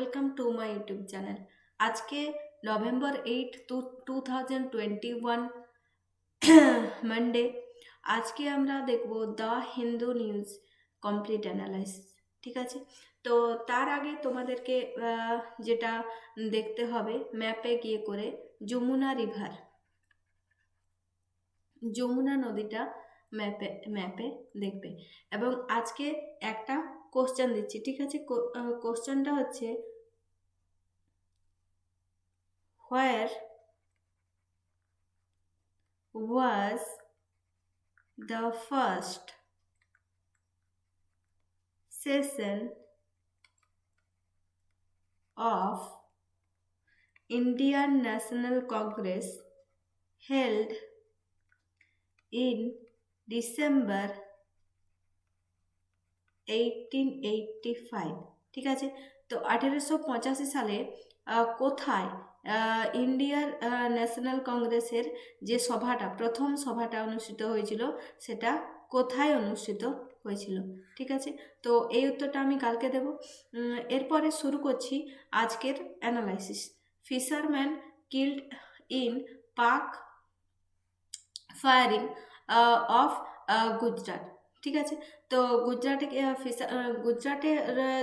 Welcome to my YouTube channel. আজকে November 8 2021 Monday. আজকে আমরা দেখব the Hindu news complete analysis. ঠিক আছে, তো তার আগে তোমাদেরকে যেটা দেখতে হবে, ম্যাপে গিয়ে করে যমুনা নদীটা ম্যাপে ম্যাপে দেখবে। এবং আজকে একটা কোশ্চেন দিচ্ছি, ঠিক আছে? কোশ্চেনটা হচ্ছে, where was the first session of Indian National Congress held in December 1885? ঠিক আছে, তো 1885 সালে কোথায় ইন্ডিয়ার ন্যাশনাল কংগ্রেসের যে প্রথম সভাটা অনুষ্ঠিত হয়েছিল, সেটা কোথায় অনুষ্ঠিত হয়েছিল? ঠিক আছে, তো এই উত্তরটা আমি কালকে দেব। এরপরে শুরু করছি আজকের অ্যানালাইসিস। ফিশারম্যান কিল্ড ইন পাক ফায়ারিং অফ গুজরাট। ঠিক আছে, তো গুজরাটের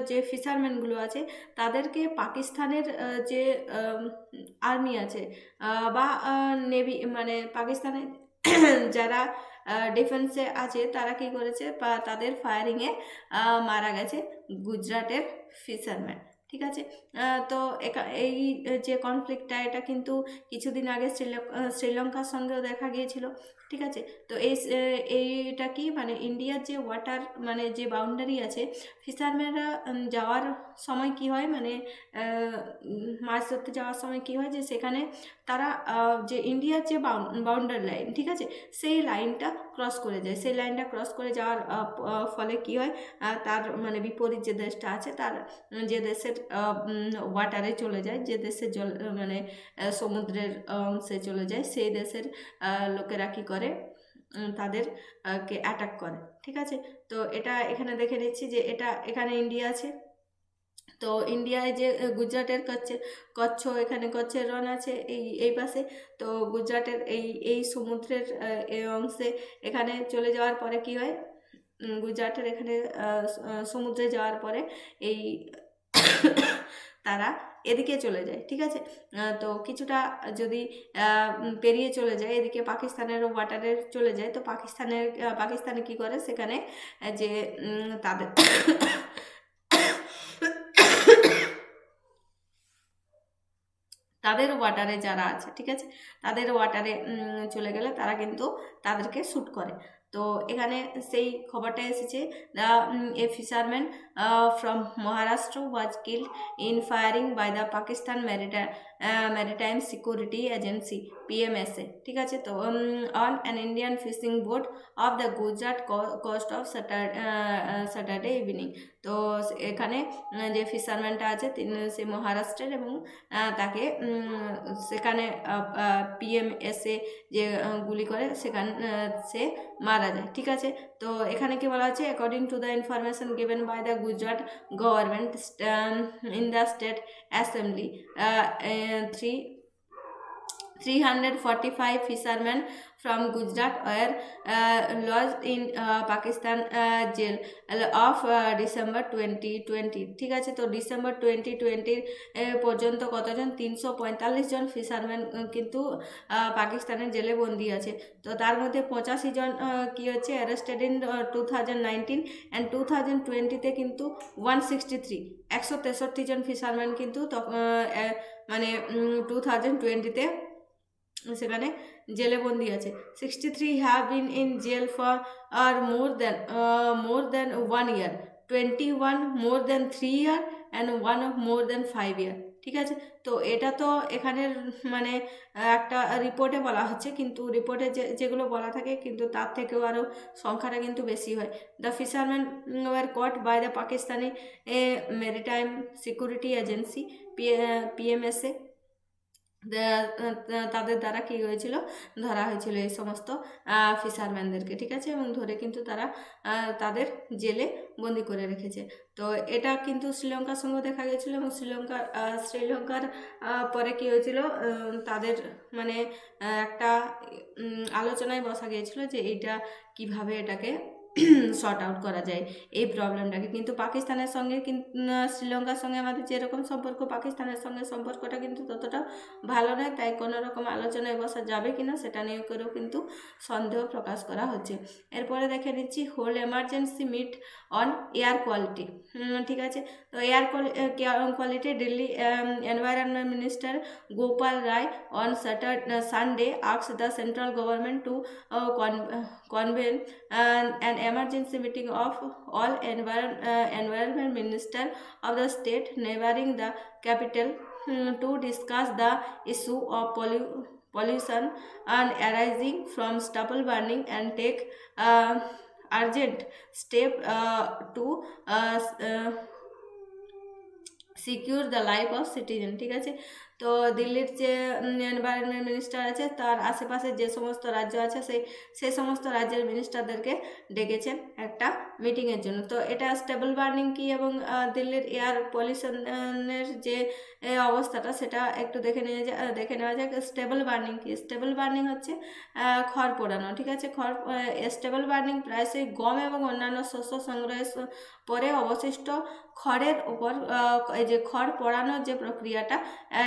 যে ফিশারম্যানগুলো আছে, তাদেরকে পাকিস্তানের যে আর্মি আছে বা নেভি, মানে পাকিস্তানের যারা ডিফেন্সে আছে, তারা কি করেছে, বা তাদের ফায়ারিংয়ে মারা গেছে গুজরাটের ফিশারম্যান। ঠিক আছে, তো এই যে কনফ্লিক্টটা, এটা কিন্তু কিছুদিন আগে শ্রীলঙ্কার সঙ্গেও দেখা গিয়েছিল। ঠিক আছে, তো এইটা কি, মানে ইন্ডিয়ার যে ওয়াটার, মানে যে বাউন্ডারি আছে, ফিশারম্যানরা যাওয়ার সময় কি হয়, মানে মাছ ধরতে যাওয়ার সময় কি হয়, যে সেখানে তারা যে ইন্ডিয়ার যে বাউন্ডারি লাইন, ঠিক আছে, সেই লাইনটা ক্রস করে যায়। সেই লাইনটা ক্রস করে যাওয়ার ফলে কি হয়, তার মানে বিপরীত যে দেশটা আছে, তার যে দেশের ওয়াটারে চলে যায়, যে দেশের জল মানে সমুদ্রের অংশে চলে যায়, সেই দেশের লোকেরা কি করে, তাদের কে অ্যাটাক করে। ঠিক আছে, তো এটা এখানে দেখে নিচ্ছি যে এখানে ইন্ডিয়া আছে। তো ইন্ডিয়ায় যে গুজরাটের কচ্ছ, এখানে কচ্ছের রন আছে এই পাশে। তো গুজরাটের এই সমুদ্রের এই অংশে এখানে চলে যাওয়ার পরে কি হয়, গুজরাটের এখানে সমুদ্রে যাওয়ার পরে এই তারা এদিকে চলে যায়। ঠিক আছে, তো কিছুটা যদি পেরিয়ে চলে যায়, এদিকে পাকিস্তানের ওয়াটারে চলে যায়, তো পাকিস্তানে কি করে, সেখানে যে তাদের তাদের ওয়াটারে যারা আছে, ঠিক আছে, তাদের ওয়াটারে চলে গেলে তারা কিন্তু তাদেরকে শ্যুট করে। তো এখানে সেই খবরটা এসেছে, a fisherman from Maharashtra was killed in firing by the Pakistan maritime security agency PMSA। ঠিক আছে, তো on an Indian fishing boat off the Gujarat coast of Saturday evening. তো এখানে যে ফিশারম্যানটা আছে, সে মহারাষ্ট্রের, এবং তাকে সেখানে PMSA যে গুলি করে, সেখানে সে মারা যায়। ঠিক আছে, তো এখানে কি বলা আছে, according to the information given by the Gujarat government in the state assembly, 345 fishermen from Gujarat were lodged in Pakistan jail of December 2020। ঠিক আছে, তো ডিসেম্বর 2020 পর্যন্ত কতজন, 345 জন ফিশারম্যান কিন্তু পাকিস্তানের জেলে বন্দি আছে। তো তার মধ্যে 85 জন কি হচ্ছে, অ্যারেস্টেড ইন 2019 অ্যান্ড 2020-তে কিন্তু 163 জন ফিশারম্যান কিন্তু মানে 2020-তে সেখানে জেলে বন্দি আছে। 63 have been in jail for আর more than 1 year, 21 more than 3 year and 1 of more than 5 year. ঠিক আছে, তো এটা তো এখানের মানে একটা রিপোর্টে বলা হচ্ছে, কিন্তু রিপোর্টে যেগুলো বলা থাকে, কিন্তু তার থেকেও আরও সংখ্যাটা কিন্তু বেশি হয়। The fisherman were caught by the Pakistani maritime security agency PMSA তাদের দ্বারা কী হয়েছিল, ধরা হয়েছিল এই সমস্ত ফিশারম্যানদেরকে, ঠিক আছে, এবং ধরে কিন্তু তারা তাদের জেলে বন্দি করে রেখেছে। তো এটা কিন্তু শ্রীলঙ্কার সঙ্গে দেখা গেছিলো, এবং শ্রীলঙ্কার পরে কী হয়েছিল, তাদের মানে একটা আলোচনায় বসা গিয়েছিল যে এইটা কিভাবে এটাকে শর্ট আউট করা যায় এই প্রবলেমটাকে। কিন্তু পাকিস্তানের সঙ্গে শ্রীলঙ্কার সঙ্গে আমাদের যেরকম সম্পর্ক, পাকিস্তানের সঙ্গে সম্পর্কটা কিন্তু ততটা ভালো নয়, তাই কোনো রকম আলোচনায় বসা যাবে কিনা সেটা নিয়ে করেও কিন্তু সন্দেহ প্রকাশ করা হচ্ছে। এরপরে দেখে নিচ্ছি hold emergency meet on air quality, ঠিক আছে। তো air quality Delhi environment minister Gopal Rai on Sunday asked the central government to convene an emergency meeting of all environment minister of the state neighboring the capital to discuss the issue of pollution and arising from stubble burning and take urgent step to secure the life of citizen, ঠিক আছে। তো দিল্লির যে environment minister আছে তার আশেপাশে যে সমস্ত রাজ্য আছে সেই সমস্ত রাজ্যের মিনিস্টারদেরকে ডেকেছেন একটা মিটিংয়ের জন্য। তো এটা স্টেবল বার্নিং কি এবং দিল্লির এয়ার পলিউশনের যে অবস্থাটা সেটা একটু দেখে নেওয়া যাক। স্টেবল বার্নিং কি? স্টেবল বার্নিং হচ্ছে খড় পোড়ানো, ঠিক আছে। স্টেবল বার্নিং প্রায়শই গম এবং অন্যান্য শস্য সংগ্রহের পরে অবশিষ্ট খড়ের উপর এই যে খড় পোড়ানোর যে প্রক্রিয়াটা,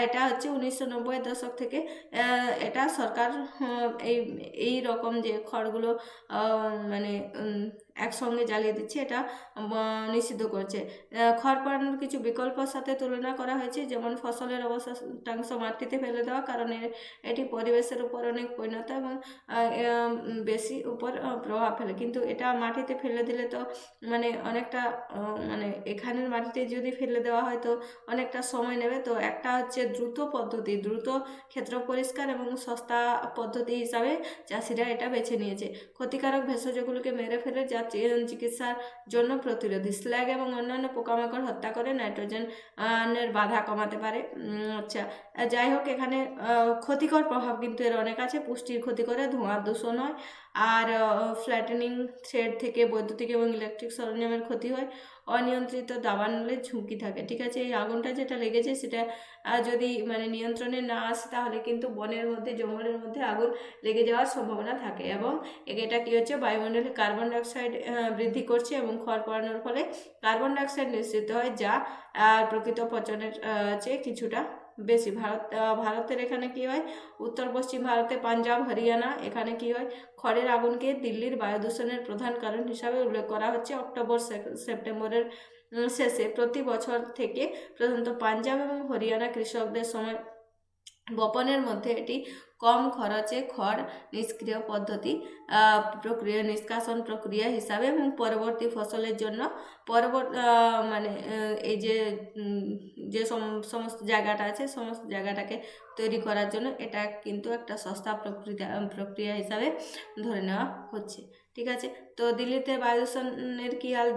এটা হচ্ছে 1990 দশক থেকে এটা সরকার এই রকম যে খড়গুলো মানে একসঙ্গে জ্বালিয়ে দিচ্ছে এটা নিষিদ্ধ করছে। খড় পোড়ানোর কিছু বিকল্পের সাথে তুলনা করা হয়েছে, যেমন ফসলের অবশিষ্টাংশ মাটিতে ফেলে দেওয়া, কারণ এটি পরিবেশের উপর অনেক পরিণত এবং বেশি উপর প্রভাব ফেলে। কিন্তু এটা মাটিতে ফেলে দিলে তো মানে অনেকটা মানে এখানের মাটিতে যদি ফেলে দেওয়া হয় তো অনেকটা সময় নেবে। তো একটা হচ্ছে দ্রুত পদ্ধতি, দ্রুত ক্ষেত্র পরিষ্কার এবং সস্তা পদ্ধতি হিসাবে চাষিরা এটা বেছে নিয়েছে। ক্ষতিকারক ভেষজগুলোকে মেরে ফেলে যা চিকিৎসার জন্য প্রতিরোধী। স্ল্যাগ এবং অন্যান্য পোকামাকড় হত্যা করে নাইট্রোজেনের বাধা কমাতে পারে। আচ্ছা, যাই হোক, এখানে ক্ষতিকর প্রভাব কিন্তু এর অনেক আছে। পুষ্টির ক্ষতি করে, ধোঁয়ার দূষণ হয়, আর ফ্ল্যাটেনিং থ্রেড থেকে বৈদ্যুতিক এবং ইলেকট্রিক সরঞ্জামের ক্ষতি হয়, অনিয়ন্ত্রিত দাবানলের ঝুঁকি থাকে, ঠিক আছে। এই আগুনটা যেটা লেগেছে সেটা যদি মানে নিয়ন্ত্রণে না আসে তাহলে কিন্তু বনের মধ্যে, জঙ্গলের মধ্যে আগুন লেগে যাওয়ার সম্ভাবনা থাকে। এবং এটা কী হচ্ছে, বায়ুমণ্ডলে কার্বন ডাইঅক্সাইড বৃদ্ধি করছে এবং খড় পোড়ানোর ফলে কার্বন ডাইঅক্সাইড নিঃসৃত হয়, যা প্রকৃত পচনের চেয়ে কিছুটা বেশি। ভারতের এখানে কি হয়, উত্তর পশ্চিম ভারতে পাঞ্জাব, হরিয়ানা, এখানে কি হয়, খড়ের আগুনকে দিল্লির বায়ু দূষণের প্রধান কারণ হিসাবে উল্লেখ করা হচ্ছে। অক্টোবর সেপ্টেম্বরের শেষে প্রতি বছর থেকে প্রধানত পাঞ্জাব এবং হরিয়ানা কৃষকদের সময় বপনের মধ্যে এটি কম খরচে খড় নিষ্ক্রিয় পদ্ধতি নিষ্কাশন প্রক্রিয়া হিসাবে এবং পরবর্তী ফসলের জন্য মানে এই যে সমস্ত জায়গাটা আছে সমস্ত জায়গাটাকে তৈরি করার জন্য এটা কিন্তু একটা সস্তা প্রক্রিয়া হিসাবে ধরে নেওয়া হচ্ছে, ঠিক আছে। তো দিল্লিতে বায়ু দূষণের কী হাল?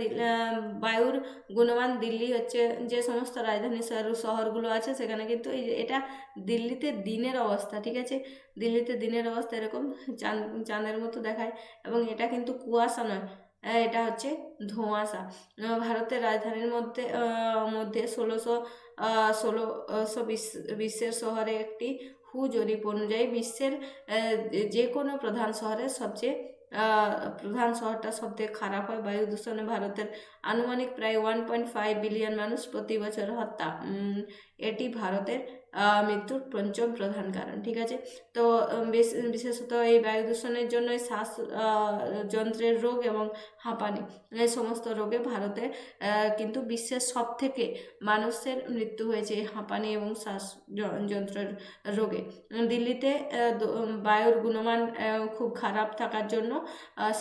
বায়ুর গুণমান দিল্লি হচ্ছে যে সমস্ত রাজধানী শহরগুলো আছে সেখানে কিন্তু এটা দিল্লিতে দিনের অবস্থা, ঠিক আছে। দিল্লিতে দিনের অবস্থা এরকম চাঁদের মতো দেখায়, এবং এটা কিন্তু কুয়াশা নয়, এটা হচ্ছে ধোঁয়াশা। ভারতের রাজধানীর মধ্যে 1600 বিশ্বের শহরে একটি জরিপ অনুযায়ী বিশ্বের যে কোনো প্রধান শহরটা সবথেকে খারাপ হয় বায়ু দূষণে। ভারতের আনুমানিক প্রায় 1.5 বিলিয়ন মানুষ প্রতি বছর হত্যা, এটি ভারতের মৃত্যুর পঞ্চম প্রধান কারণ, ঠিক আছে। তো বিশেষত এই বায়ু দূষণের জন্য শ্বাস যন্ত্রের রোগ এবং হাঁপানি, এই সমস্ত রোগে ভারতে কিন্তু বিশ্বের সব থেকে মানুষের মৃত্যু হয়েছে হাঁপানি এবং শ্বাস যন্ত্রের রোগে। দিল্লিতে বায়ুর গুণমান খুব খারাপ থাকার জন্য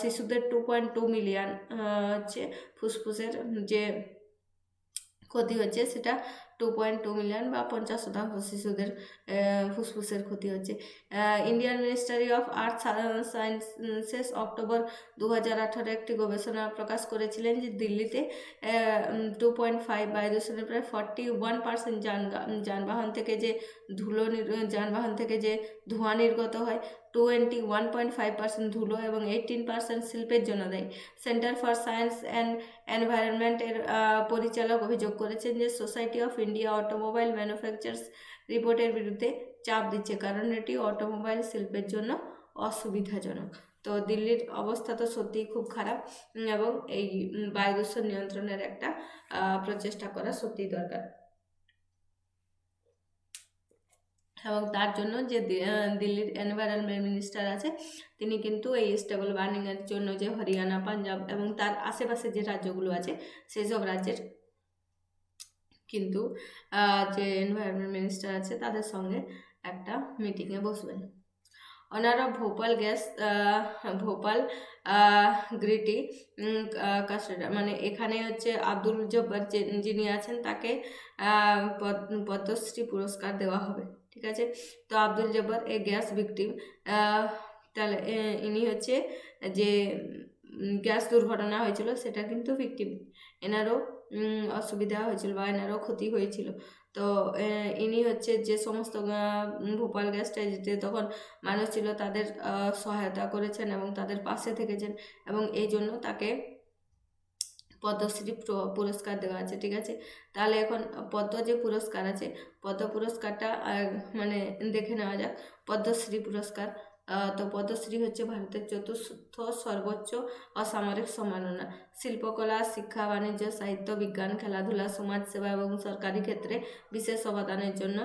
শিশুদের 2.2 মিলিয়ন হচ্ছে ফুসফুসের যে ক্ষতি হচ্ছে সেটা 2.2 মিলিয়ন বা 50% শিশুদের ফুসফুসের ক্ষতি হচ্ছে। Indian ministry of earth sciences October 2018 একটি গবেষণা প্রকাশ করেছিলেন যে দিল্লিতে 2.5 বায়ু দূষণের প্রায় 41% যানবাহন থেকে যে যানবাহন থেকে যে ধোঁয়া নির্গত হয়, 21.5% ধুলো এবং 18% শিল্পের জন্য দেয়। সেন্টার ফর সায়েন্স অ্যান্ড এনভায়রনমেন্টের পরিচালক অভিযোগ করেছেন যে society of India automobile manufacturers রিপোর্টের বিরুদ্ধে চাপ দিচ্ছে, কারণ এটি অটোমোবাইল শিল্পের জন্য অসুবিধাজনক। তো দিল্লির অবস্থা তো সত্যিই খুব খারাপ এবং এই বায়ু দূষণ নিয়ন্ত্রণের একটা প্রচেষ্টা করা সত্যিই দরকার। এবং তার জন্য যে দিল্লির এনভায়রনমেন্ট মিনিস্টার আছে তিনি কিন্তু এই স্টেবল বার্নিংয়ের জন্য যে হরিয়ানা, পাঞ্জাব এবং তার আশেপাশে যে রাজ্যগুলো আছে সেই সব রাজ্যের কিন্তু যে এনভায়রনমেন্ট মিনিস্টার আছে তাদের সঙ্গে একটা মিটিংয়ে বসবেন। Honour of Bhopal gas, Bhopal গ্রিটি কাস্টেডা, মানে এখানে হচ্ছে আব্দুল জব্বার যিনি আছেন তাকে পদ্মশ্রী পুরস্কার দেওয়া হবে। ঠিক আছে, তো আব্দুল জব্বার এ গ্যাস ভিকটিম, তাহলে ইনি হচ্ছে যে গ্যাস দুর্ঘটনা হয়েছিল সেটা কিন্তু ভিকটিম, এনারও অসুবিধা হয়েছিল বা এনারও ক্ষতি হয়েছিল। তো ইনি হচ্ছে যে সমস্ত ভোপাল গ্যাস ট্র্যাজেডিতে তখন মানুষ ছিল তাদের সহায়তা করেছেন এবং তাদের পাশে থেকেছেন এবং এই জন্য তাকে পদ্মশ্রী পুরস্কার দেওয়া আছে। ঠিক আছে, তাহলে এখন পদ্ম যে পুরস্কার আছে, পদ্ম পুরস্কারটা মানে দেখে নেওয়া যাক। পদ্মশ্রী পুরস্কার, তো পদ্মশ্রী হচ্ছে ভারতের চতুর্থ সর্বোচ্চ অসামরিক সম্মাননা। শিল্পকলা, শিক্ষা, বাণিজ্য, সাহিত্য, বিজ্ঞান, খেলাধুলা, সমাজসেবা এবং সরকারি ক্ষেত্রে বিশেষ অবদানের জন্য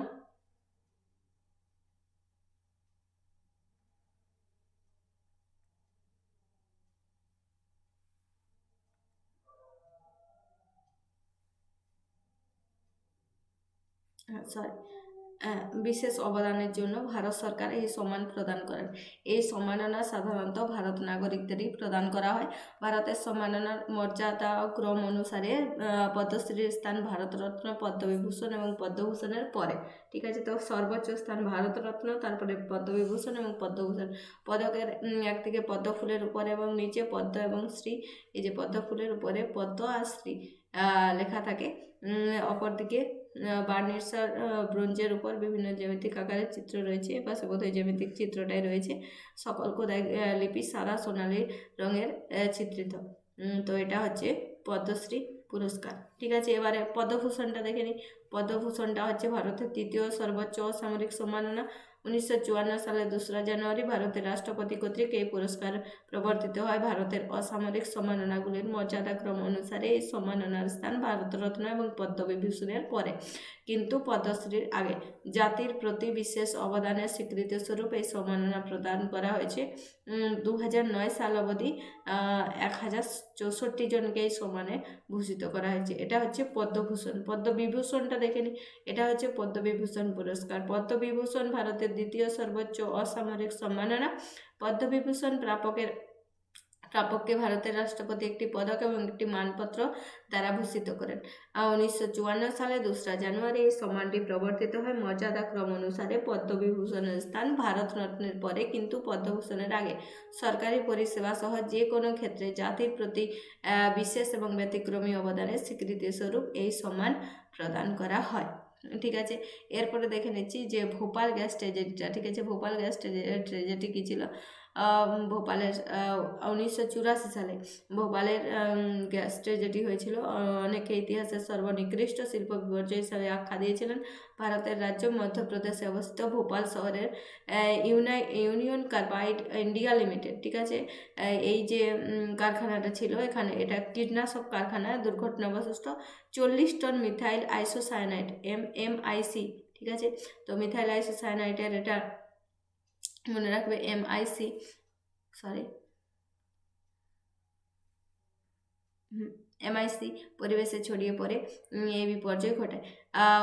বিশেষ অবদানের জন্য ভারত সরকার এই সম্মান প্রদান করেন। এই সম্মাননা সাধারণত ভারত নাগরিকদেরই প্রদান করা হয়। ভারতের সম্মাননার মর্যাদা ক্রম অনুসারে পদ্মশ্রীর স্থান ভারতরত্ন, পদ্মবিভূষণ এবং পদ্মভূষণের পরে। ঠিক আছে, তো সর্বোচ্চ স্থান ভারতরত্ন, তারপরে পদ্মবিভূষণ এবং পদ্মভূষণ। পদকের একদিকে পদ্ম ফুলের উপরে এবং নিচে পদ্ম এবং শ্রী, এই যে পদ্ম ফুলের উপরে পদ্ম আর শ্রী লেখা থাকে, অপরদিকে বার্নিশার ব্রোঞ্জের উপর বিভিন্ন জ্যামিতিক আকারের চিত্র রয়েছে, পাশে বোধহয় জ্যামিতিক চিত্রটাই রয়েছে। সকল খোদাই লিপি সাদা সোনালি রঙের চিত্রিত। তো এটা হচ্ছে পদ্মশ্রী পুরস্কার। ঠিক আছে, এবারে পদ্মভূষণটা দেখে নিই। পদ্মভূষণটা হচ্ছে ভারতের তৃতীয় সর্বোচ্চ সামরিক সম্মাননা। 1954 সালের 2 জানুয়ারি ভারতের রাষ্ট্রপতি কর্তৃক এই পুরস্কার প্রবর্তিত হয়। ভারতের অসামরিক সম্মাননাগুলির মর্যাদাক্রম অনুসারে এই সম্মাননার স্থান ভারতরত্ন এবং পদ্মবিভূষণের পরে, কিন্তু পদ্মশ্রীর আগে। জাতির প্রতি বিশেষ অবদানের স্বীকৃতি স্বরূপ এই সম্মাননা প্রদান করা হয়েছে। 2009 সাল অবধি 1064 জনকে এই সম্মানে ভূষিত করা হয়েছে। এটা হচ্ছে পদ্মভূষণ। পদ্মবিভূষণটা দেখে নিই, এটা হচ্ছে পদ্মবিভূষণ পুরস্কার। পদ্মবিভূষণ ভারতের দ্বিতীয় সর্বোচ্চ অসামরিক সম্মাননা। পদ্মবিভূষণ প্রাপককে ভারতের রাষ্ট্রপতি একটি পদক এবং একটি মানপত্র দ্বারা ভূষিত করেন। 1954 সালে 2 জানুয়ারি এই সম্মানটি প্রবর্তিত হয়। মর্যাদা ক্রম অনুসারে পদ্মবিভূষণের স্থান ভারতরত্নের পরে, কিন্তু পদ্মভূষণের আগে। সরকারি পরিষেবা সহ যে কোনো ক্ষেত্রে জাতির প্রতি বিশেষ এবং ব্যতিক্রমী অবদানের স্বীকৃতি স্বরূপ এই সম্মান প্রদান করা হয়। ঠিক আছে, এরপরে দেখে নিচ্ছি যে ভোপাল গ্যাস ট্র্যাজেডিটা। ঠিক আছে, ভোপাল গ্যাস ট্র্যাজেডি কী ছিল? ভোপালের 1984 সালে ভোপালের গ্যাস ট্র্যাজেডি হয়েছিল। অনেকে ইতিহাসের সর্বনিকৃষ্ট শিল্প বিপর্যয় হিসাবে আখ্যা দিয়েছিলেন। ভারতের রাজ্য মধ্যপ্রদেশে অবস্থিত ভোপাল শহরের ইউনিয়ন কার্বাইড ইন্ডিয়া লিমিটেড, ঠিক আছে, এই যে কারখানাটা ছিল এখানে, এটা কীটনাশক কারখানা। দুর্ঘটনাবশত 40 টন মিথাইল আইসোসায়ানাইড MIC, ঠিক আছে, তো মিথাইল আইসোসায়ানাইডের এটা মনে রাখবে এমআইসি পরিবেশে ছড়িয়ে পড়ে এই বিপর্যয় ঘটায়।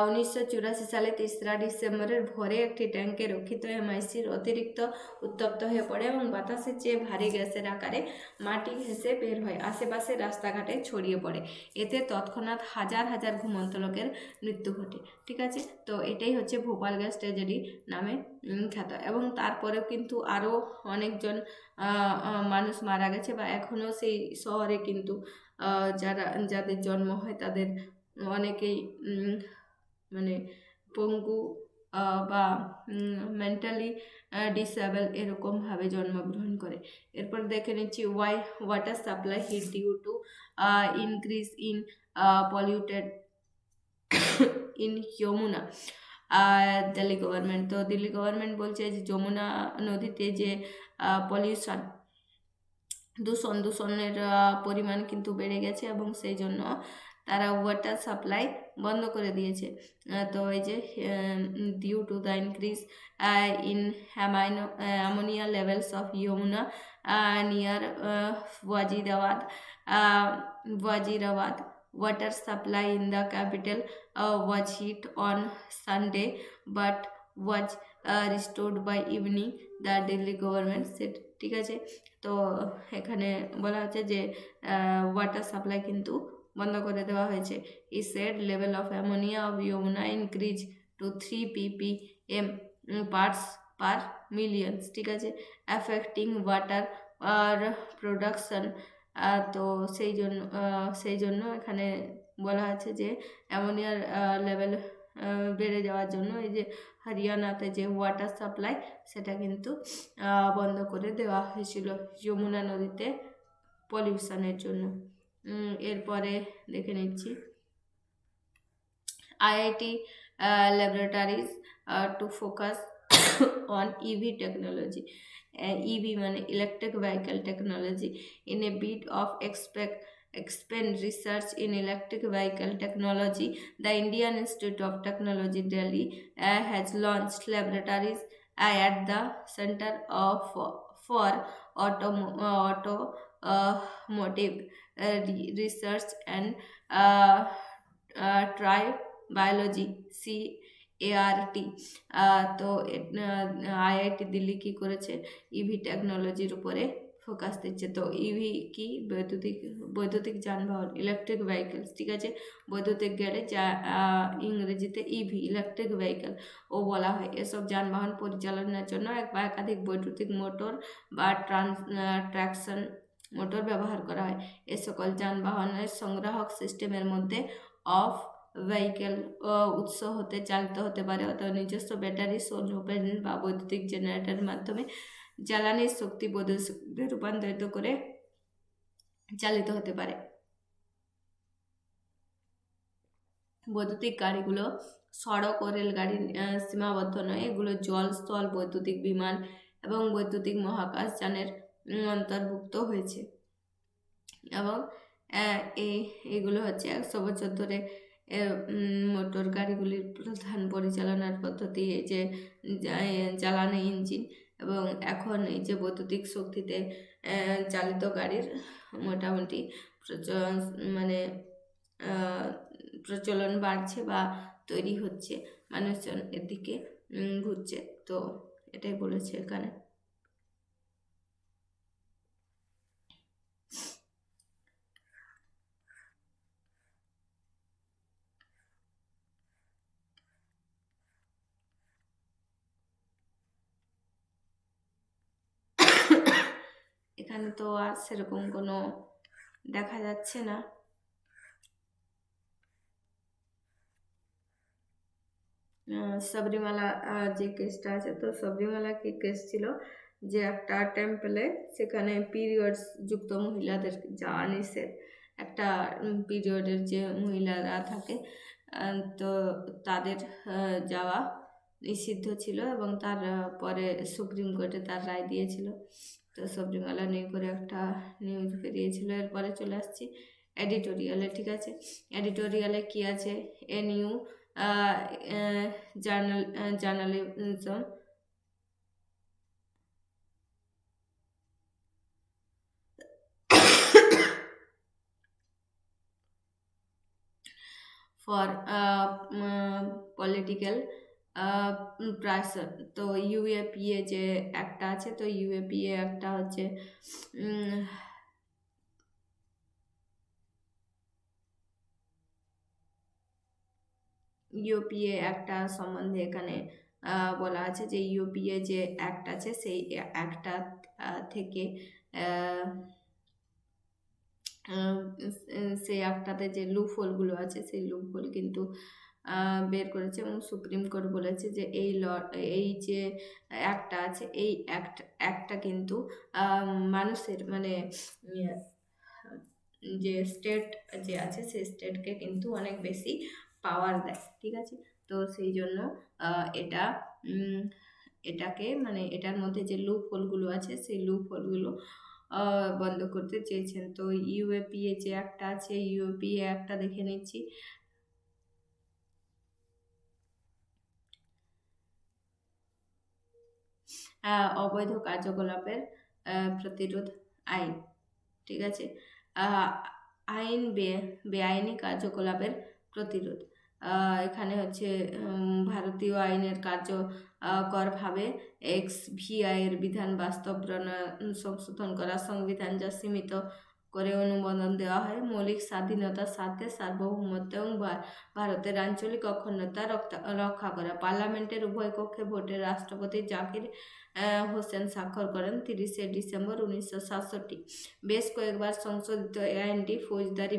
1984 সালে 3রা ডিসেম্বরের ভোরে একটি ট্যাঙ্কে রক্ষিত এমআইসির অতিরিক্ত উত্তপ্ত হয়ে পড়ে এবং বাতাসের চেয়ে ভারী গ্যাসের আকারে মাটি ঘেঁষে বের হয় আশেপাশে রাস্তাঘাটে ছড়িয়ে পড়ে। এতে তৎক্ষণাৎ হাজার হাজার ঘুমন্ত লোকের মৃত্যু ঘটে। ঠিক আছে, তো এটাই হচ্ছে ভোপাল গ্যাস ট্র্যাজেডি নামে খ্যাত। এবং তারপরেও কিন্তু আরও অনেকজন মানুষ মারা গেছে, বা এখনও সেই শহরে কিন্তু যাদের জন্ম হয় তাদের অনেকেই মানে পঙ্গু বা মেন্টালি ডিসেবল এরকমভাবে জন্মগ্রহণ করে। এরপর দেখে নিচ্ছি water supply hit due to increase in polluted in Yamuna. Delhi government, তো দিল্লি গভর্নমেন্ট বলছে যে যমুনা নদীতে যে পলিউশন দূষণের পরিমাণ কিন্তু বেড়ে গেছে এবং সেই জন্য তারা ওয়াটার সাপ্লাই বন্ধ করে দিয়েছে। তো এই যে due to the increase in ammonia levels of Yamuna near Wazirabad water supply in the capital was hit on Sunday but was restored by evening, the Delhi government said। ঠিক আছে, তো এখানে বলা হচ্ছে যে ওয়াটার সাপ্লাই কিন্তু বন্ধ করে দেওয়া হয়েছে। I said level of ammonia of Yamuna increase to 3 ppm parts per million. ঠিক আছে, অ্যাফেক্টিং ওয়াটার আর প্রোডাকশন। তো সেই জন্য এখানে বলা আছে যে অ্যামোনিয়ার লেভেল বেড়ে যাওয়ার জন্য এই যে হরিয়ানাতে যে ওয়াটার সাপ্লাই সেটা কিন্তু বন্ধ করে দেওয়া হয়েছিল যমুনা নদীতে পলিউশনের জন্য। এরপরে দেখে নিচ্ছি IIT laboratories to focus on EV technology. EV মানে electric vehicle technology. In a bid of expand research in electric vehicle technology, the Indian Institute of Technology Delhi has launched laboratories at the Center for Automotive Research and Tribiology CART। তো IIT Delhi কি করেছে, EV টেকনোলজির উপরে focus দিচ্ছে। তো EV কি, বৈদ্যুতিক যানবাহন, ইলেকট্রিক ভেহিকেলস। ঠিক আছে, বৈদ্যুতিক গাড়ি যা ইংরেজিতে ইভি ইলেকট্রিক ভেহিকেল ও বলা হয়। এসব যানবাহন পরিচালনার জন্য এক বা একাধিক বৈদ্যুতিক মোটর বা ট্রাকশন মোটর ব্যবহার করা হয়। এ সকল যানবাহনের সংগ্রাহক সিস্টেমের মধ্যে অফ ভেহিকেল উৎস হতে চালিত হতে পারে, অথবা নিজস্ব ব্যাটারি, সৌর প্যানেল বা বৈদ্যুতিক জেনারেটরের মাধ্যমে জ্বালানির শক্তি বৈদ্যুতিক শক্তিতে রূপান্তরিত করে চালিত হতে পারে। বৈদ্যুতিক গাড়িগুলো সড়ক ও রেলগাড়ি সীমাবদ্ধ নয়, এগুলো জল, স্থল, বৈদ্যুতিক বিমান এবং বৈদ্যুতিক মহাকাশযানের অন্তর্ভুক্ত হয়েছে। এবং এইগুলো হচ্ছে 100 বছর ধরে মোটর গাড়িগুলির প্রধান পরিচালনার পদ্ধতি এই যে জ্বালানি ইঞ্জিন, এবং এখন এই যে বৈদ্যুতিক শক্তিতে চালিত গাড়ির মোটামুটি মানে প্রচলন বাড়ছে বা তৈরি হচ্ছে, মানুষজন এর দিকে ঘুরছে। তো এটাই বলেছে এখানে। এখানে তো আর সেরকম কোনো দেখা যাচ্ছে না। সাবরিমালা যে কেসটা আছে, তো সাবরিমালা কি কেস ছিল যে একটা টেম্পলে সেখানে পিরিয়ডস যুক্ত মহিলাদের যাওয়া নিষেধ। একটা পিরিয়ডের যে মহিলারা থাকে তো তাদের যাওয়া নিষিদ্ধ ছিল, এবং তার পরে সুপ্রিম কোর্টে তার রায় দিয়েছিল। তো সাবরিমালা নিয়ে করে একটা নিউজ বেরিয়েছিল। এরপরে চলে আসছি এডিটোরিয়ালে। ঠিক আছে, এডিটোরিয়ালে কি আছে, NU journalism for political pressure. তো ইউএপিএ যে একটা আছে, তো ইউএপিএ একটা হচ্ছে ইউপিএ একটা সম্বন্ধে এখানে বলা আছে যে ইউপিএ যে অ্যাক্ট আছে সেই অ্যাক্টটা থেকে আহ, আহ, সেই অ্যাক্টটাতে যে লুপ হোলগুলো আছে সেই লুপ হোল কিন্তু বের করেছে, এবং সুপ্রিম কোর্ট বলেছে যে এই যে অ্যাক্টটা আছে এই অ্যাক্টটা কিন্তু মানুষের মানে ইয়ে, যে স্টেট যে আছে সেই স্টেটকে কিন্তু অনেক বেশি পাওয়ার দেয়, ঠিক আছে। তো সেই জন্য এটা এটাকে মানে এটার মধ্যে যে লুপ হোলগুলো আছে সেই লুপ হোলগুলো বন্ধ করতে চেয়েছেন। তো ইউএপিএ যে একটা আছে, ইউএপিএ একটা দেখে নিচ্ছি। অবৈধ কার্যকলাপের প্রতিরোধ আইন, ঠিক আছে। আহ, আইন বেআইনি কার্যকলাপের প্রতিরোধ। এখানে হচ্ছে ভারতীয় আইনের কার্যকরভাবে XVI এর বিধান বাস্তব সংশোধন করা, সংবিধান যা সীমিত করে অনুমোদন দেওয়া হয় মৌলিক স্বাধীনতার সাথে সার্বভৌমত্ব এবং ভারতের আঞ্চলিক অখণ্ডতা রক্ষা করা। পার্লামেন্টের উভয় কক্ষে ভোটে রাষ্ট্রপতি জাকির হোসেন স্বাক্ষর করেন 30শে ডিসেম্বর 1967। বেশ কয়েকবার সংশোধিত এই আইনটি ফৌজদারি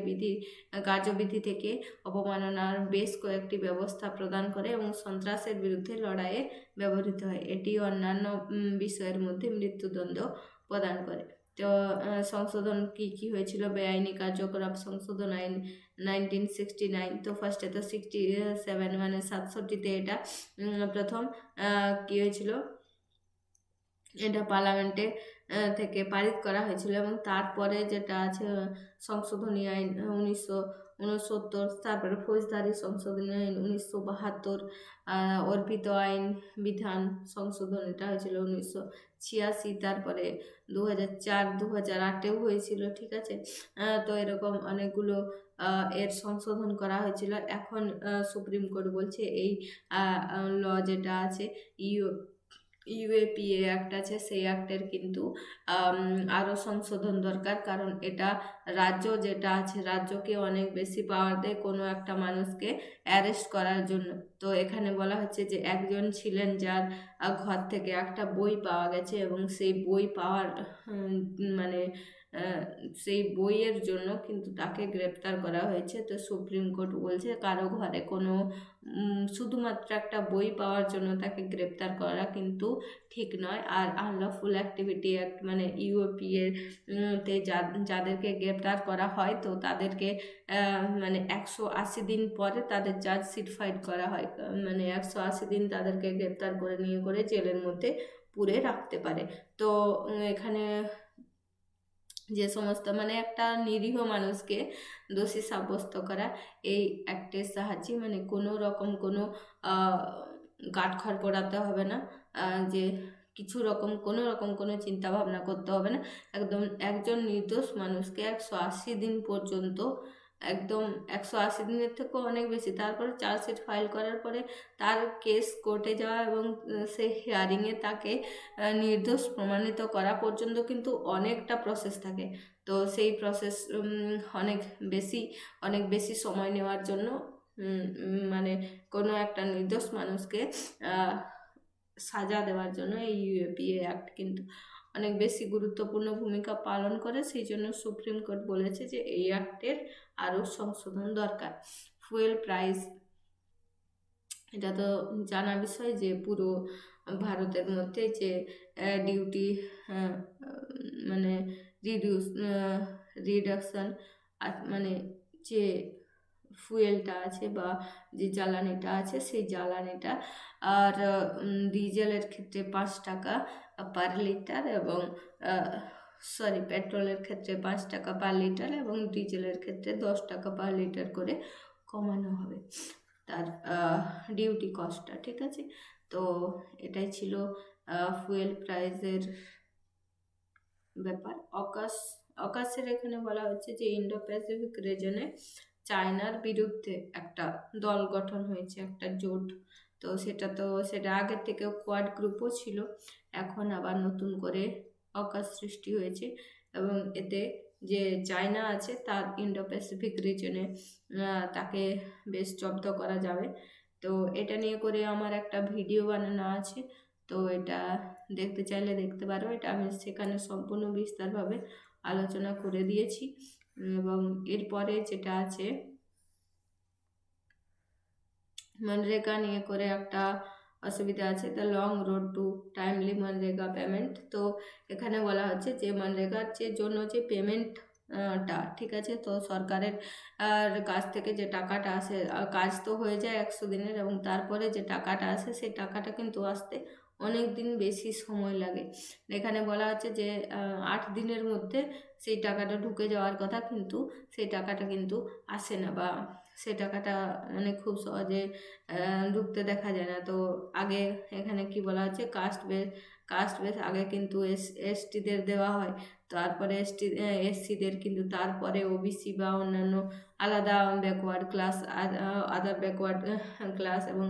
কার্যবিধি থেকে অবমাননার বেশ কয়েকটি ব্যবস্থা প্রদান করে এবং সন্ত্রাসের বিরুদ্ধে লড়াইয়ে ব্যবহৃত হয়। এটি অন্যান্য বিষয়ের মধ্যে মৃত্যুদণ্ড প্রদান করে। তো সংশোধন কি হয়েছিল? বেআইনি কার্যকলাপ সংশোধন আইন 1969। তো ফার্স্টে তো 67 মানে 67-তে এটা প্রথম কি হয়েছিল, এটা পার্লামেন্টে থেকে পারিত করা হয়েছিল, এবং তারপরে যেটা আছে সংশোধনী আইন 1969, তারপরে ফৌজদারি সংশোধনী আইন 1972, অর্পিত আইন বিধান সংশোধন এটা হয়েছিল 1986, তারপরে 2004, 2008-এও হয়েছিল, ঠিক আছে। তো এরকম অনেকগুলো এর সংশোধন করা হয়েছিল। এখন সুপ্রিম কোর্ট বলছে এই ল যেটা আছে ইউএপিএ অ্যাক্ট আছে সেই অ্যাক্টের কিন্তু আরও সংশোধন দরকার, কারণ এটা রাজ্য যেটা আছে রাজ্যকে অনেক বেশি পাওয়ার দেয় কোনো একটা মানুষকে অ্যারেস্ট করার জন্য। তো এখানে বলা হচ্ছে যে একজন ছিলেন যার ঘর থেকে একটা বই পাওয়া গেছে, এবং সেই বই পাওয়ার মানে সেই বইয়ের জন্য কিন্তু তাকে গ্রেপ্তার করা হয়েছে। তো সুপ্রিম কোর্ট বলছে কারো ঘরে কোনো শুধুমাত্র একটা বই পাওয়ার জন্য তাকে গ্রেপ্তার করা কিন্তু ঠিক নয়। আর আনলফুল অ্যাক্টিভিটি অ্যাক্ট মানে ইউএপিএ তে যাদেরকে গ্রেপ্তার করা হয় তো তাদেরকে মানে 180 দিন পরে তাদের চার্জশিট ফাইল করা হয়, মানে 180 দিন তাদেরকে গ্রেপ্তার করে নিয়ে করে জেলের মধ্যে পুরে রাখতে পারে। তো এখানে যে সমস্ত মানে একটা নিরীহ মানুষকে দোষী সাব্যস্ত করা এই অ্যাক্টের সাহায্যে, মানে কোনো রকম কোনো গাঁটখড় পোড়াতে হবে না, যে কোনো রকম কোনো চিন্তা ভাবনা করতে হবে না। একদম একজন নির্দোষ মানুষকে 180 দিন পর্যন্ত, একদম 180 দিনের থেকেও অনেক বেশি, তারপরে চার্জশিট ফাইল করার পরে তার কেস কোর্টে যাওয়া এবং সে হিয়ারিংয়ে তাকে নির্দোষ প্রমাণিত করা পর্যন্ত কিন্তু অনেকটা প্রসেস থাকে। তো সেই প্রসেস অনেক বেশি সময় নেওয়ার জন্য মানে কোনো একটা নির্দোষ মানুষকে সাজা দেওয়ার জন্য এই ইউএপিএ অ্যাক্ট কিন্তু অনেক বেশি গুরুত্বপূর্ণ ভূমিকা পালন করে। সেই জন্য সুপ্রিম কোর্ট বলেছে যে এই অ্যাক্টের আরও সংশোধন দরকার। ফুয়েল প্রাইস, এটা তো জানা বিষয় যে পুরো ভারতের মধ্যে যে ডিউটি মানে রিডাকশন মানে যে ফুয়েলটা আছে বা যে জ্বালানিটা আছে সেই জ্বালানিটা আর ডিজেলের ক্ষেত্রে 5 টাকা পার লিটার, এবং পেট্রোলের ক্ষেত্রে 5 টাকা পার লিটার এবং ডিজেলের ক্ষেত্রে 10 টাকা পার লিটার করে কমানো হবে তার ডিউটি কস্টটা, ঠিক আছে। তো এটাই ছিল ফুয়েল প্রাইসের ব্যাপার। অকাশের এখানে বলা হচ্ছে যে ইন্ডো প্যাসিফিক রিজনে চায়নার বিরুদ্ধে একটা দল গঠন হয়েছে, একটা জোট। তো সেটা আগের থেকে কোয়াড গ্রুপও ছিল, এখন আবার নতুন করে অকাশ সৃষ্টি হয়েছে। এবং এতে যে চায়না আছে তার ইন্ডো প্যাসিফিক রিজনে তাকে বেশ জব্দ করা যাবে। তো এটা নিয়ে করে আমার একটা ভিডিও বানানো আছে, তো এটা দেখতে চাইলে দেখতে পারো। এটা আমি সেখানে সম্পূর্ণ বিস্তারভাবে আলোচনা করে দিয়েছি। এবং এরপরে যেটা আছে মনরেগা নিয়ে করে একটা অসুবিধা আছে, the long road to timely MNREGA payment. তো এখানে বলা হচ্ছে যে মনরেগার জন্য যে পেমেন্ট টা ঠিক আছে, তো সরকারের কাছ থেকে যে টাকাটা আসে, কাজ তো হয়ে যায় 100 দিনের, এবং তারপরে যে টাকাটা আসে সেই টাকাটা কিন্তু আসতে অনেক দিন বেশি সময় লাগে। এখানে বলা হচ্ছে যে 8 দিনের মধ্যে সেই টাকাটা ঢুকে যাওয়ার কথা, কিন্তু সেই টাকাটা কিন্তু আসে না, বা সেই টাকাটা মানে খুব সহজে ঢুকতে দেখা যায় না। তো আগে এখানে কি বলা হচ্ছে, কাস্ট বেস আগে কিন্তু এসটিদের দেওয়া হয়, তারপরে এসসিদের, কিন্তু তারপরে ওবিসি বা অন্যান্য আলাদা ব্যাকওয়ার্ড ক্লাস, আদার ব্যাকওয়ার্ড ক্লাস এবং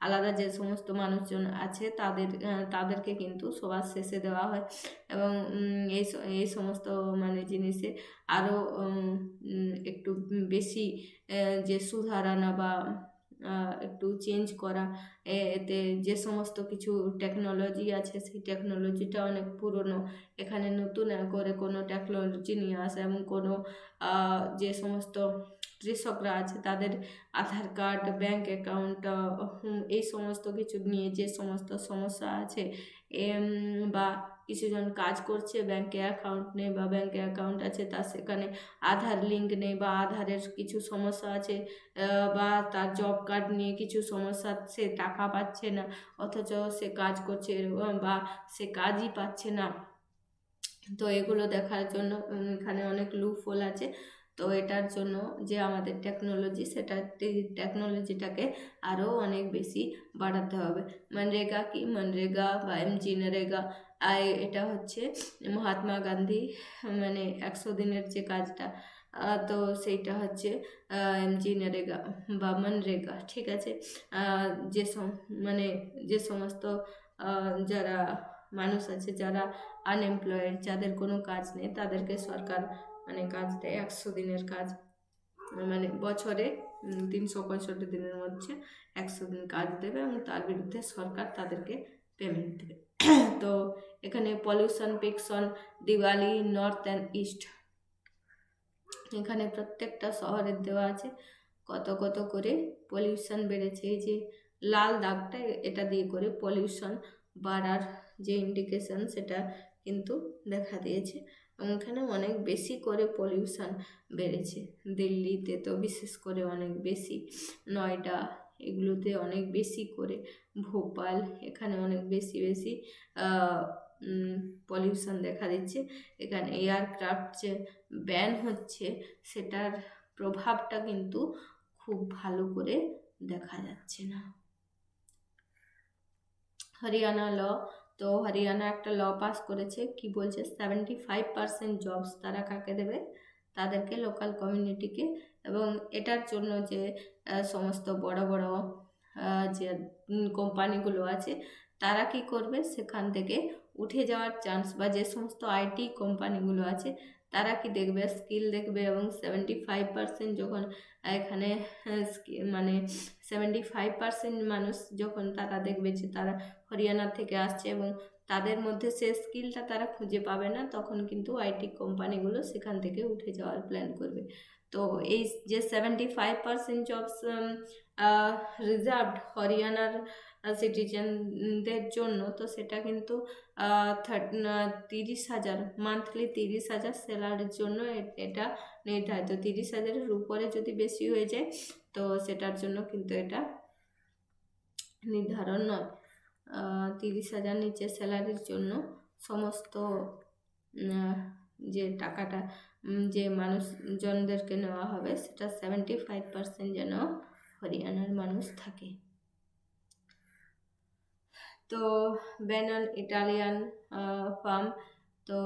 আলাদা যে সমস্ত মানুষজন আছে তাদেরকে কিন্তু সবার শেষে দেওয়া হয়। এবং এই সমস্ত মানে জিনিসে আরও একটু বেশি যে সুধার আনা বা একটু চেঞ্জ করা, এতে যে সমস্ত কিছু টেকনোলজি আছে সেই টেকনোলজিটা অনেক পুরনো, এখানে নতুন করে কোনো টেকনোলজি নিয়ে আসা, এবং কোনো যে সমস্ত কৃষকরা আছে তাদের আধার কার্ড, ব্যাংক অ্যাকাউন্ট, এই সমস্ত কিছু নিয়ে যে সমস্ত সমস্যা আছে, বা কিছুজন কাজ করছে ব্যাংকে অ্যাকাউন্ট নেই, বা ব্যাংকে অ্যাকাউন্ট আছে তার সেখানে আধার লিঙ্ক নেই, বা আধারের কিছু সমস্যা আছে, বা তার জব কার্ড নিয়ে কিছু সমস্যা, সে টাকা পাচ্ছে না অথচ সে কাজ করছে, বা সে কাজই পাচ্ছে না। তো এগুলো দেখার জন্য এখানে অনেক লুপহোল আছে। তো এটার জন্য যে আমাদের টেকনোলজি, সেটা টেকনোলজিটাকে আরও অনেক বেশি বাড়াতে হবে। মনরেগা কি, মনরেগা বা এমজি নরেগা, এটা হচ্ছে মহাত্মা গান্ধী মানে 100 দিনের যে কাজটা, তো সেইটা হচ্ছে এমজি নরেগা বা মনরেগা, ঠিক আছে। যে মানে যে সমস্ত যারা মানুষ আছে, যারা আনএমপ্লয়েড, যাদের কোনো কাজ নেই, তাদেরকে সরকার মানে কাজ দেয় 100 দিনের কাজ, মানে বছরে 365 দিনের মধ্যে 100 দিন কাজ দেবে, এবং তার বিরুদ্ধে সরকার তাদেরকে পেমেন্ট দেবে। তো এখানে পলিউশন পিকশন দিওয়ালি নর্থ অ্যান্ড ইস্ট, এখানে প্রত্যেকটা শহরের দেওয়া আছে কত কত করে পলিউশন বেড়েছে। এই যে লাল দাগটা, এটা দিয়ে করে পলিউশন বাড়ার যে ইন্ডিকেশন সেটা কিন্তু দেখা দিয়েছে, এবং এখানে অনেক বেশি করে পলিউশন বেড়েছে। দিল্লিতে তো বিশেষ করে অনেক বেশি, নয়ডা এগুলোতে অনেক বেশি করে, ভোপাল এখানে অনেক বেশি বেশি পলিউশন দেখা দিচ্ছে। এখানে এয়ারক্রাফট যে ব্যান হচ্ছে সেটার প্রভাবটা কিন্তু খুব ভালো করে দেখা যাচ্ছে না। হরিয়ানা ল, তো হরিয়ানা একটা ল পাস করেছে, কি বলছে 75% জবস তারা কাকে দেবে, তাদেরকে লোকাল কমিউনিটিকে। এবং এটার জন্য যে সমস্ত বড় বড় যে কোম্পানিগুলো আছে তারা কি করবে, সেখান থেকে উঠে যাওয়ার চান্স, বা যে সমস্ত আইটি কোম্পানিগুলো আছে তারা কি দেখবে, স্কিল দেখবে। এবং 75% যখন এখানে মানে 75% মানুষ যখন তারা দেখবে যে তারা হরিয়ানা থেকে আসছে এবং তাদের মধ্যে সে স্কিলটা তারা খুঁজে পাবে না, তখন কিন্তু আইটি কোম্পানিগুলো সেখান থেকে উঠে যাওয়ার প্ল্যান করবে। তো এই যে 75% জবস রিজার্ভড হরিয়ানার সিটিজেনদের জন্য, তো সেটা কিন্তু 30,000 মান্থলি 30,000 স্যালারির জন্য এটা নির্ধারিত। 30,000-এর উপরে যদি বেশি হয়ে যায় তো সেটার জন্য কিন্তু এটা নির্ধারণ নয়। 30,000 নিচে স্যালারির জন্য সমস্ত যে টাকাটা যে মানুষজনদেরকে নেওয়া হবে সেটা 75% যেন হরিয়ানার মানুষ থাকে। তো ব্যানন ইটালিয়ান ফার্ম, তো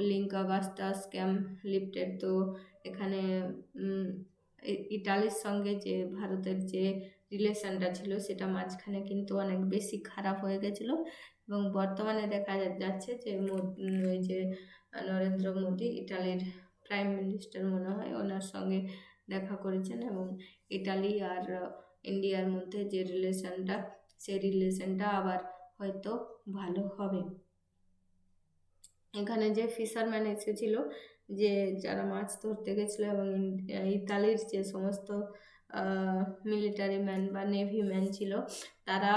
লিঙ্ক অগাস্টা স্ক্যাম লিফটেড, তো এখানে ইটালির সঙ্গে যে ভারতের যে রিলেশনটা ছিল সেটা মাঝখানে কিন্তু অনেক বেশি খারাপ হয়ে গেছিলো, এবং বর্তমানে দেখা যাচ্ছে যে ওই যে নরেন্দ্র মোদী ইটালির প্রাইম মিনিস্টার মনে হয় ওনার সঙ্গে দেখা করেছেন, এবং ইটালি আর ইন্ডিয়ার মধ্যে যে রিলেশনটা সেই রিলেশনটা আবার হয়তো ভালো হবে। এখানে যে ফিশারম্যান এসেছিল, যে যারা মাছ ধরতে গেছিলো, এবং ইতালির যে সমস্ত মিলিটারি ম্যান বা নেভি ম্যান ছিল তারা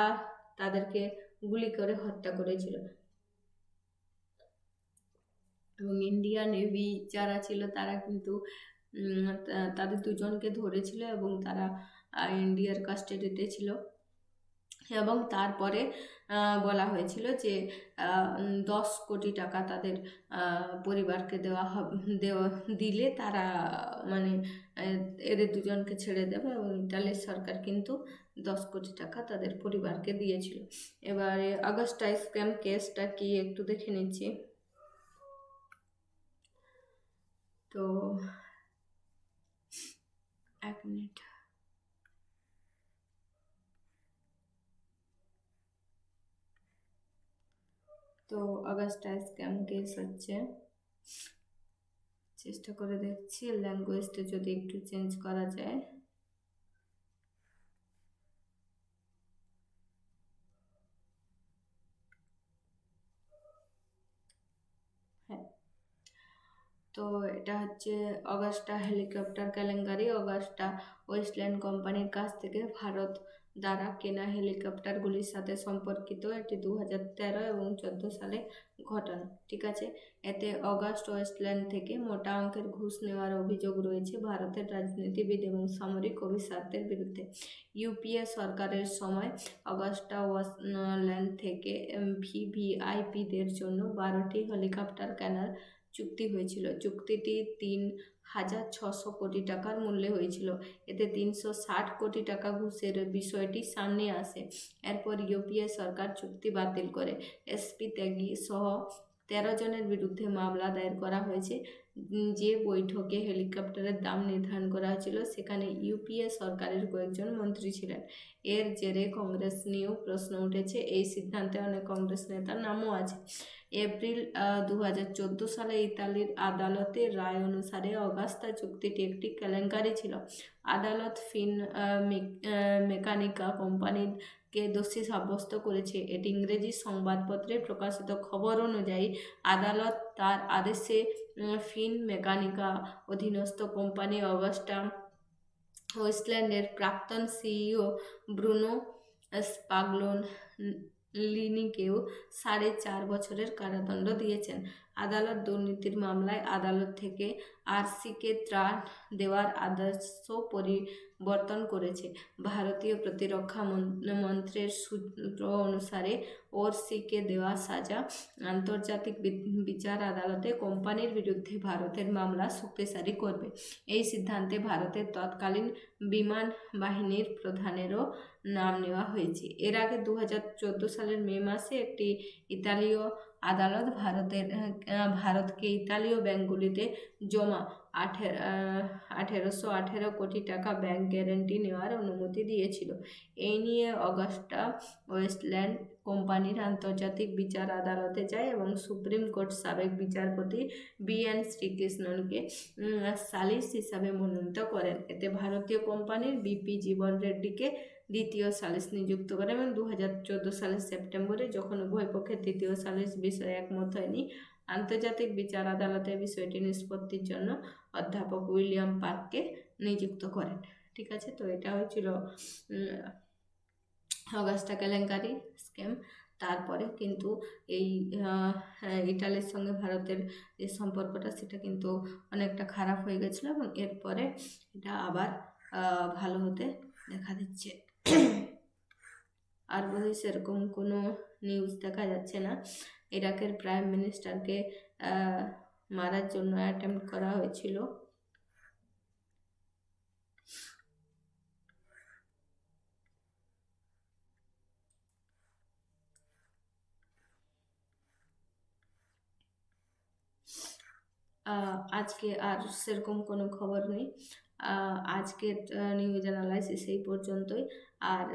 তাদেরকে গুলি করে হত্যা করেছিল, এবং ইন্ডিয়া নেভি যারা ছিল তারা কিন্তু তাদের দুজনকে ধরেছিল এবং তারা ইন্ডিয়ার কাস্টাডিতে ছিল, এবং তারপরে বলা হয়েছিল যে 10 কোটি টাকা তাদের পরিবারকে দেওয়া দিলে তারা মানে এদের দুজনকে ছেড়ে দেবে, এবং ইতালির সরকার কিন্তু 10 কোটি টাকা তাদের পরিবারকে দিয়েছিল। এবারে আগস্টা স্ক্যাম কেসটা কি একটু দেখে নিচ্ছি। তো 1 মিনিট। তো আগস্টা স্ক্যাম কেস হচ্ছে, চেষ্টা করে দেখছি ল্যাঙ্গুয়েজটা যদি একটু চেঞ্জ করা যায়। হ্যাঁ, তো এটা হচ্ছে অগাস্টা হেলিকপ্টার কেলেঙ্কারি। অগাস্টা ওয়েস্টল্যান্ড কোম্পানির কাছ থেকে ভারত দ্বারা কেনা হেলিকপ্টারগুলির সাথে সম্পর্কিত এটি 2013 এবং 2014 সালে ঘটানো, ঠিক আছে। এতে অগাস্ট ওয়েস্টল্যান্ড থেকে মোটা অঙ্কের ঘুষ নেওয়ার অভিযোগ রয়েছে ভারতের রাজনীতিবিদ এবং সামরিক অফিসারদের বিরুদ্ধে। ইউপিএ সরকারের সময় অগাস্টা ওয়েস্টল্যান্ড থেকে ভিভিআইপিদের জন্য 12টি হেলিকপ্টার কেনার চুক্তি হয়েছিল। চুক্তিটি 3,600 কোটি টাকার মূল্যে হয়েছিল। এতে 360 কোটি টাকা ঘুষের বিষয়টি সামনে আসে। এরপর ইউপিএ সরকার চুক্তি বাতিল করে। এসপি ত্যাগী সহ 13 জনের বিরুদ্ধে মামলা দায়ের করা হয়েছে। যে বৈঠকে হেলিকপ্টারের দাম নির্ধারণ করা হয়েছিল সেখানে ইউপিএ সরকারের কয়েকজন মন্ত্রী ছিলেন। এর জেরে কংগ্রেস নিয়েও প্রশ্ন উঠেছে। এই সিদ্ধান্তে অনেক কংগ্রেস নেতার নামও আছে। এপ্রিল 2014 সালে ইতালির আদালতের রায় অনুসারে অগাস্তা চুক্তিটি একটি কেলেঙ্কারি ছিল। আদালত মেকানিকা কোম্পানিকে দোষী সাব্যস্ত করেছে। এটি ইংরেজি সংবাদপত্রে প্রকাশিত খবর অনুযায়ী আদালত তার আদেশে ফিন মেকানিকা অধীনস্থ কোম্পানি অগাস্টা ওয়েস্টল্যান্ডের প্রাক্তন সিইও ব্রুনো স্পাগলিনিকেও 4.5 বছরের কারাদণ্ড দিয়েছেন। আদালত দুর্নীতির মামলায় আদালত থেকে আরসিকে ত্রাণ দেওয়ার আদেশ পরিবর্তন করেছে। ভারতীয় প্রতিরক্ষা মন্ত্রের সূত্র অনুসারে ওরসিকে দেওয়া সাজা আন্তর্জাতিক বিচার আদালতে কোম্পানির বিরুদ্ধে ভারতের মামলা শক্তিশালী করবে। এই সিদ্ধান্তে ভারতের তৎকালীন বিমান বাহিনীর প্রধানেরও নাম নেওয়া হয়েছে। এর আগে 2014 সালের মে মাসে একটি ইতালীয় আদালত ভারতকে ইতালীয় ব্যাংকগুলিতে জমা 1818 কোটি টাকা ব্যাংক গ্যারান্টি নেওয়ার অনুমতি দিয়েছিল। এই নিয়ে অগাস্টা ওয়েস্টল্যান্ড কোম্পানির আন্তর্জাতিক বিচার আদালতে যায় এবং সুপ্রিম কোর্ট সাবেক বিচারপতি BN শ্রীকৃষ্ণনকে সালিস হিসাবে মনোনীত করেন। এতে ভারতীয় কোম্পানির BP জীবন রেড্ডিকে দ্বিতীয় সালিস নিযুক্ত করে, এবং 2014 সালের সেপ্টেম্বরে যখন উভয় পক্ষের তৃতীয় সালিস বিষয়ে একমত হয়নি, আন্তর্জাতিক বিচার আদালতে বিষয়টি নিষ্পত্তির জন্য অধ্যাপক উইলিয়াম পার্ককে নিযুক্ত করেন, ঠিক আছে। তো এটা হয়েছিল অগাস্টা কেলেঙ্কারি স্ক্যাম। তারপরে কিন্তু এই ইটালির সঙ্গে ভারতের যে সম্পর্কটা সেটা কিন্তু অনেকটা খারাপ হয়ে গেছিলো, এবং এরপরে এটা আবার ভালো হতে দেখা দিচ্ছে। আর বোধহয় সেরকম কোনো নিউজ দেখা যাচ্ছে না। ইরাকের প্রাইম মিনিস্টারকে মারার জন্য অ্যাটেম্প্ট করা হয়েছিল। আজকে আর সেরকম কোনো খবর নেই। আজকের নিউজ অ্যানালাইসিস এই পর্যন্তই। আর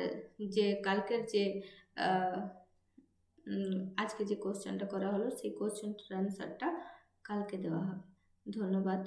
যে কালকের যে আহ, আজকে যে কোশ্চেনটা করা হলো সেই কোশ্চেনটার অ্যান্সারটা কালকে দেওয়া হবে। ধন্যবাদ।